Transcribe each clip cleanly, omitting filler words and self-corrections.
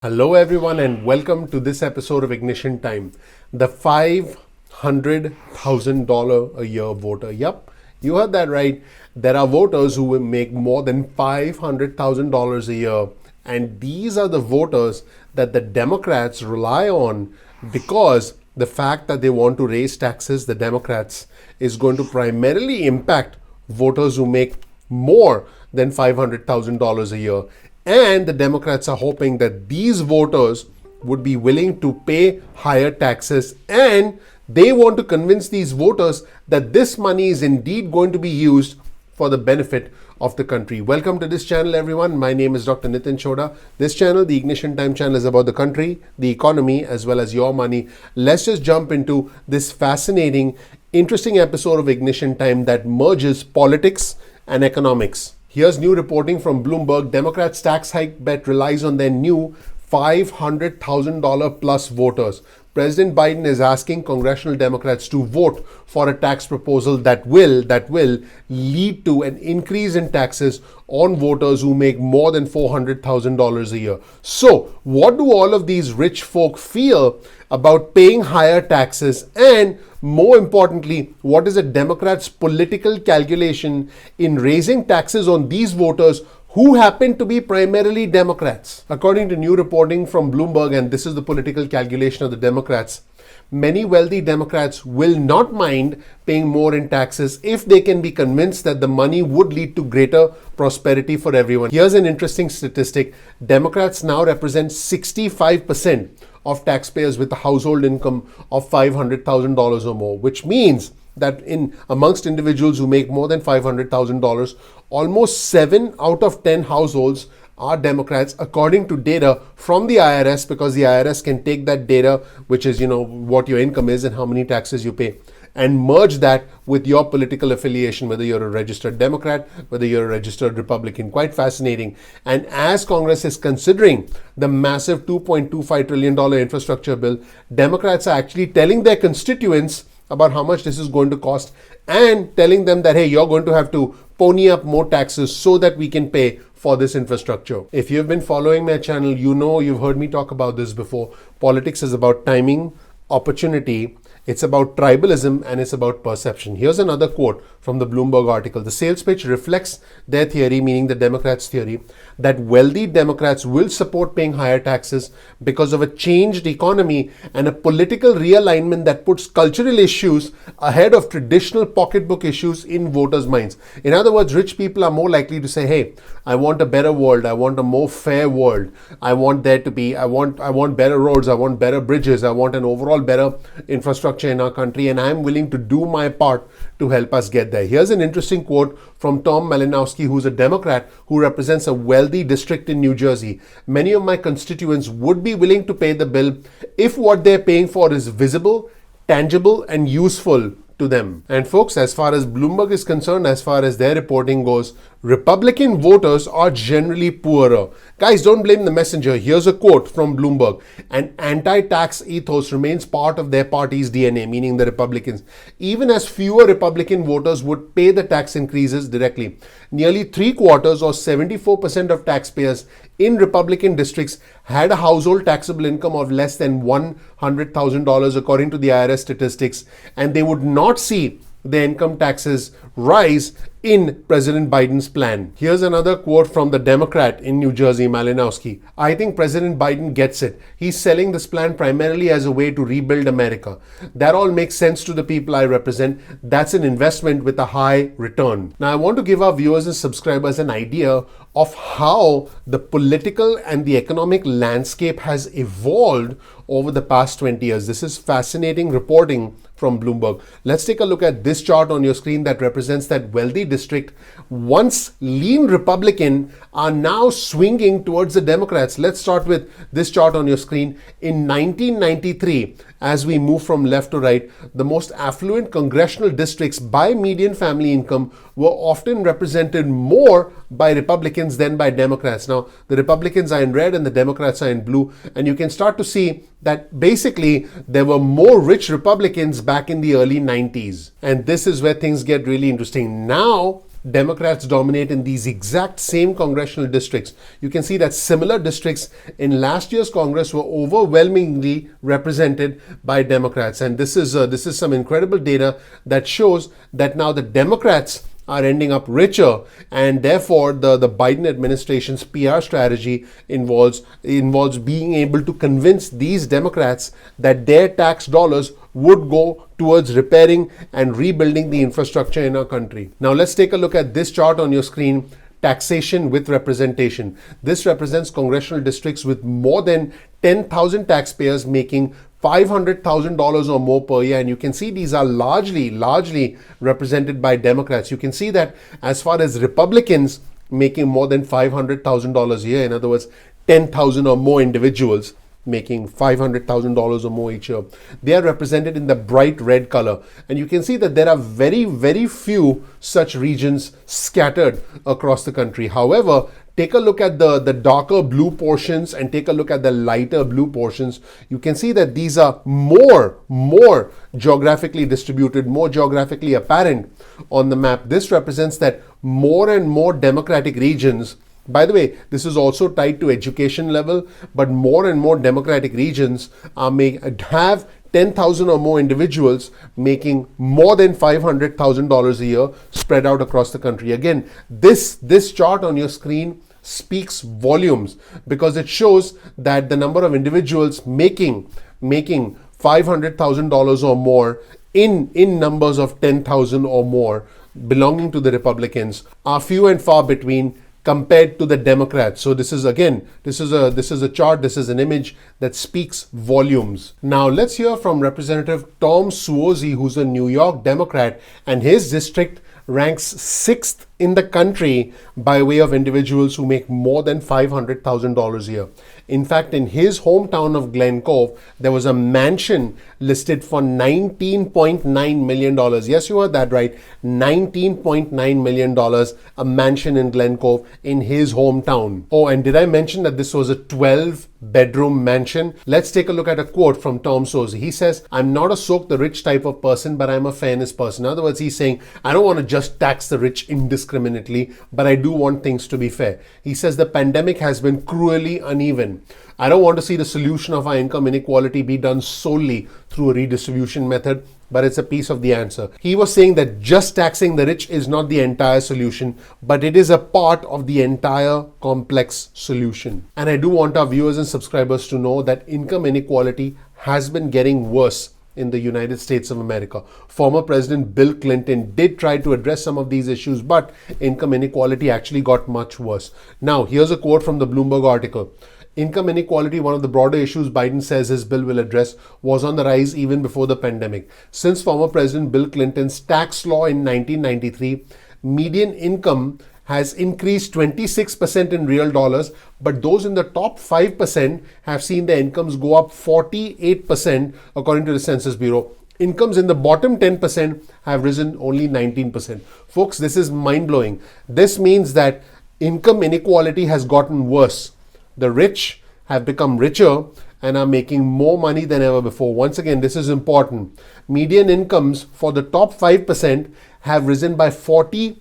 Hello, everyone, and welcome to this episode of Ignition Time. The $500,000 a year voter. Yep, you heard that right. There are voters who will make more than $500,000 a year, and these are the voters that the Democrats rely on because the fact that they want to raise taxes, the Democrats, is going to primarily impact voters who make more than $500,000 a year. And the Democrats are hoping that these voters would be willing to pay higher taxes, and they want to convince these voters that this money is indeed going to be used for the benefit of the country. Welcome to this channel, everyone. My name is Dr. Chhoda. This channel, the Ignition Time channel, is about the country, the economy, as well as your money. Let's just jump into this fascinating, interesting episode of Ignition Time that merges politics and economics. Here's new reporting from Bloomberg. Democrats' tax hike bet relies on their new $500,000 plus voters. President Biden is asking congressional Democrats to vote for a tax proposal that will lead to an increase in taxes on voters who make more than $400,000 a year. So, what do all of these rich folk feel about paying higher taxes? And more importantly, what is a Democrat's political calculation in raising taxes on these voters who happen to be primarily Democrats? According to new reporting from Bloomberg, and this is the political calculation of the Democrats, many wealthy Democrats will not mind paying more in taxes if they can be convinced that the money would lead to greater prosperity for everyone. Here's an interesting statistic. Democrats now represent 65% of taxpayers with a household income of $500,000 or more, which means that amongst individuals who make more than $500,000, almost 7 out of 10 households are Democrats, according to data from the IRS, because the IRS can take that data, which is, what your income is and how many taxes you pay, and merge that with your political affiliation, whether you're a registered Democrat, whether you're a registered Republican. Quite fascinating. And as Congress is considering the massive $2.25 trillion infrastructure bill, Democrats are actually telling their constituents about how much this is going to cost and telling them that, hey, you're going to have to pony up more taxes so that we can pay for this infrastructure. If you've been following my channel, you've heard me talk about this before. Politics is about timing, opportunity, it's about tribalism, and it's about perception. Here's another quote from the Bloomberg article. The sales pitch reflects their theory, meaning the Democrats' theory, that wealthy Democrats will support paying higher taxes because of a changed economy and a political realignment that puts cultural issues ahead of traditional pocketbook issues in voters' minds. In other words, rich people are more likely to say, hey, I want a better world, I want a more fair world, I want better roads, I want better bridges, I want an overall better infrastructure in our country, and I'm willing to do my part to help us get there. Here's an interesting quote from Tom Malinowski, who's a Democrat who represents a wealthy district in New Jersey. Many of my constituents would be willing to pay the bill if what they're paying for is visible, tangible, and useful to them. And folks, as far as Bloomberg is concerned, as far as their reporting goes, Republican voters are generally poorer. Guys, don't blame the messenger. Here's a quote from Bloomberg. An anti-tax ethos remains part of their party's DNA, meaning the Republicans, even as fewer Republican voters would pay the tax increases directly. Nearly 3/4 or 74% of taxpayers in Republican districts had a household taxable income of less than $100,000, according to the IRS statistics, and they would not see their income taxes rise in President Biden's plan. Here's another quote from the Democrat in New Jersey, Malinowski. I think President Biden gets it. He's selling this plan primarily as a way to rebuild America. That all makes sense to the people I represent. That's an investment with a high return. Now, I want to give our viewers and subscribers an idea of how the political and the economic landscape has evolved over the past 20 years. This is fascinating reporting from Bloomberg. Let's take a look at this chart on your screen that represents that wealthy district. Once lean Republican are now swinging towards the Democrats. Let's start with this chart on your screen. In 1993, as we move from left to right, the most affluent congressional districts by median family income were often represented more by Republicans than by Democrats. Now, the Republicans are in red and the Democrats are in blue, and you can start to see that basically there were more rich Republicans back in the early 90s. And this is where things get really interesting. Now, Democrats dominate in these exact same congressional districts, you can see that similar districts in last year's Congress were overwhelmingly represented by Democrats. And this is some incredible data that shows that now the Democrats are ending up richer, and therefore the Biden administration's PR strategy involves being able to convince these Democrats that their tax dollars would go towards repairing and rebuilding the infrastructure in our country. Now let's take a look at this chart on your screen. Taxation with representation. This represents congressional districts with more than 10,000 taxpayers making $500,000 or more per year, and you can see these are largely represented by Democrats. You can see that as far as Republicans making more than $500,000 a year, in other words 10,000 or more individuals making $500,000 or more each year, they are represented in the bright red color. And you can see that there are very few such regions scattered across the country. However, take a look at the darker blue portions and take a look at the lighter blue portions. You can see that these are more geographically distributed, more geographically apparent on the map. This represents that more and more Democratic regions, by the way, this is also tied to education level, but more and more Democratic regions have 10,000 or more individuals making more than $500,000 a year spread out across the country. Again, this chart on your screen speaks volumes because it shows that the number of individuals making $500,000 or more in numbers of 10,000 or more belonging to the Republicans are few and far between compared to the Democrats. So this is a chart, this is an image that speaks volumes. Now let's hear from Representative Tom Suozzi, who's a New York Democrat, and his district ranks 6th in the country by way of individuals who make more than $500,000 a year. In fact, in his hometown of Glen Cove, there was a mansion listed for $19.9 million. Yes, you heard that right. $19.9 million, a mansion in Glen Cove in his hometown. Oh, and did I mention that this was a 12-bedroom mansion? Let's take a look at a quote from Tom Suozzi. He says, "I'm not a soak the rich type of person, but I'm a fairness person." In other words, he's saying, I don't want to just tax the rich indiscriminately, but I do want things to be fair. He says the pandemic has been cruelly uneven. I don't want to see the solution of our income inequality be done solely through a redistribution method, but it's a piece of the answer. He was saying that just taxing the rich is not the entire solution, but it is a part of the entire complex solution. And I do want our viewers and subscribers to know that income inequality has been getting worse in the United States of America. Former President Bill Clinton did try to address some of these issues, but income inequality actually got much worse. Now, here's a quote from the Bloomberg article. Income inequality, one of the broader issues Biden says his bill will address, was on the rise even before the pandemic. Since former President Bill Clinton's tax law in 1993, median income has increased 26% in real dollars, but those in the top 5% have seen their incomes go up 48% according to the Census Bureau. Incomes in the bottom 10% have risen only 19%. Folks, this is mind-blowing. This means that income inequality has gotten worse. The rich have become richer and are making more money than ever before. Once again, this is important. Median incomes for the top 5% have risen by 48%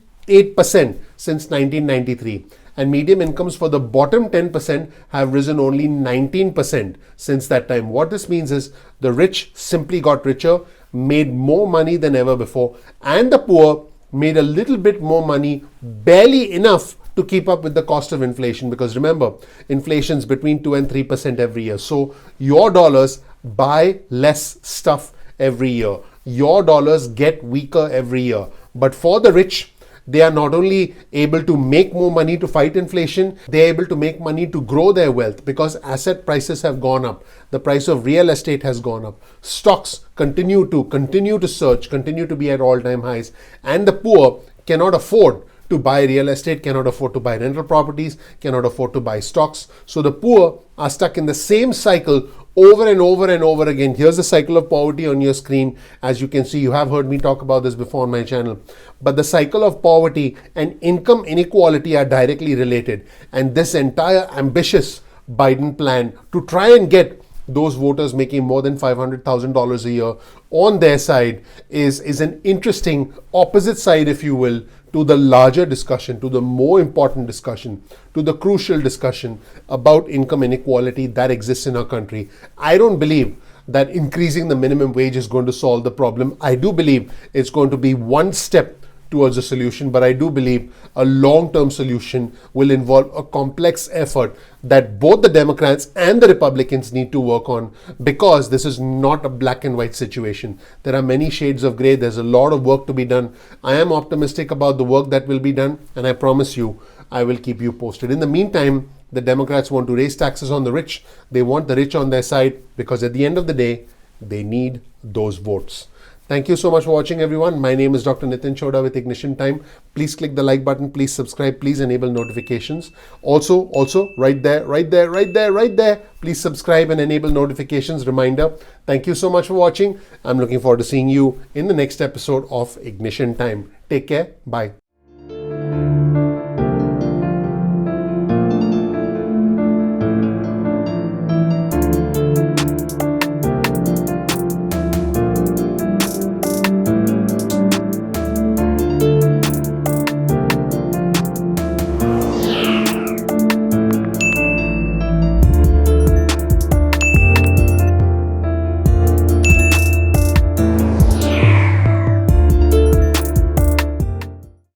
since 1993. And median incomes for the bottom 10% have risen only 19% since that time. What this means is the rich simply got richer, made more money than ever before, and the poor made a little bit more money, barely enough to keep up with the cost of inflation, because remember, inflation's between 2 and 3% every year. So your dollars buy less stuff every year. Your dollars get weaker every year. But for the rich, they are not only able to make more money to fight inflation, they're able to make money to grow their wealth because asset prices have gone up. The price of real estate has gone up. Stocks continue to surge, continue to be at all-time highs. And the poor cannot afford to buy real estate, cannot afford to buy rental properties, cannot afford to buy stocks. So the poor are stuck in the same cycle over and over and over again. Here's the cycle of poverty on your screen. As you can see, you have heard me talk about this before on my channel. But the cycle of poverty and income inequality are directly related. And this entire ambitious Biden plan to try and get those voters making more than $500,000 a year on their side is an interesting opposite side, if you will, to the larger discussion, to the more important discussion, to the crucial discussion about income inequality that exists in our country. I don't believe that increasing the minimum wage is going to solve the problem. I do believe it's going to be one step towards a solution, but I do believe a long-term solution will involve a complex effort that both the Democrats and the Republicans need to work on, because this is not a black and white situation. There are many shades of gray. There's a lot of work to be done. I am optimistic about the work that will be done, and I promise you, I will keep you posted. In the meantime, the Democrats want to raise taxes on the rich. They want the rich on their side, because at the end of the day, they need those votes. Thank you so much for watching, everyone. My name is Dr. Nitin Chhoda with Ignition Time. Please click the like button. Please subscribe. Please enable notifications. Also, right there. Please subscribe and enable notifications. Reminder. Thank you so much for watching. I'm looking forward to seeing you in the next episode of Ignition Time. Take care. Bye.